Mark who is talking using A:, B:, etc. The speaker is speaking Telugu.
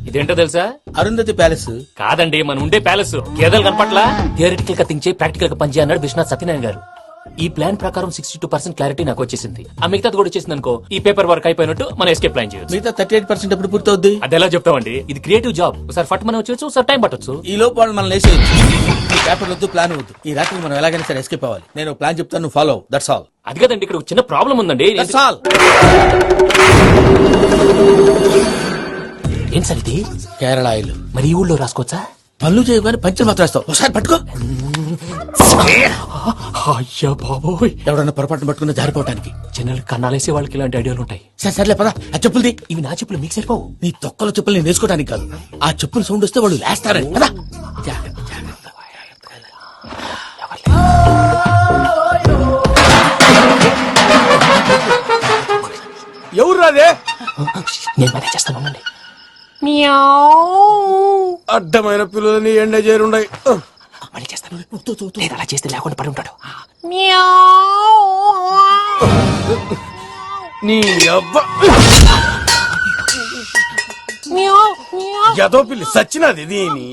A: ఇదేంటో తెలుసా?
B: అరుంధతి ప్యాలెస్.
A: కాదండి, మన ఉండే ప్యాలెస్. గేదెలు కనపట్లా? థియరిటికల్ గా థింక్ చేయి, ప్రాక్టికల్ గా పనిచేయ అన్నాడు విశ్వనాథ్ సత్యనారాయణ గారు. ఈ ప్లాన్ ప్రకారం 62% క్లారిటీ నాకు వచ్చేసింది. ఆ మిగతాది కూడా వచ్చేసింది అనుకో, ఈ పేపర్ వర్క్ అయిపోయినట్టు మనం ఎస్కేప్ ప్లాన్ చేయొచ్చు.
B: మిగతా 38% ఎప్పుడు పూర్తవుద్ది?
A: అది ఎలా చెప్తామండి? ఇది క్రియేటివ్ జాబ్. ఒకసారి ఫట్ మనం వచ్చేయచ్చు, ఒకసారి టైం పట్టొచ్చు.
B: ఈ లోపు వాళ్ళు మనం లేసేయచ్చు. ఈ పేపర్ వద్దు, ప్లాన్ వద్దు. ఈ రాత్రి మనం ఎలాగైనా సరే ఎస్కేప్ అవ్వాలి. నేను ప్లాన్ చెప్తాను, నువ్వు ఫాలో. That's all.
A: అది కదండి, ఇక్కడ ఒక చిన్న ప్రాబ్లం ఉందండి.
B: That's all.
A: ఏం సార్ ఇది?
B: కేరళ ఆయిల్.
A: మరి ఈ ఊళ్ళో రాసుకోవచ్చా?
B: పనులు చేయగానే పంచర్ మాత్రం వేస్తావు. ఒకసారి పట్టుకో.
A: అయ్యా బాబోయ్,
B: ఎవడన్నా పొరపాటున పట్టుకున్న జారిపోవటానికి.
A: జనరల్ కన్నాలేసే వాళ్ళకి ఇలాంటి ఐడియాలు ఉంటాయి.
B: సర్లే పదా, ఆ చెప్పులది.
A: ఇవి నా చెప్పులు, మీకు సరిపోవు.
B: నీ తొక్కల చెప్పులు నేను వేసుకోవడానికి కాదు, ఆ చెప్పులు సౌండ్ వస్తే వాళ్ళు లేస్తారని. పదా.
C: ఎవరు రాదే?
A: నేను మేనేజ్ చేస్తాను, ఉండండి.
C: అడ్డమైన పిల్లలని ఎండ చేరుండయి.
A: మళ్ళీ చేస్తాను. లేదు, అలా చేస్తే లేకుండా పడి ఉంటాడు.
C: నీ అబ్బ ఎదో పిల్లి సచ్చినది దీని.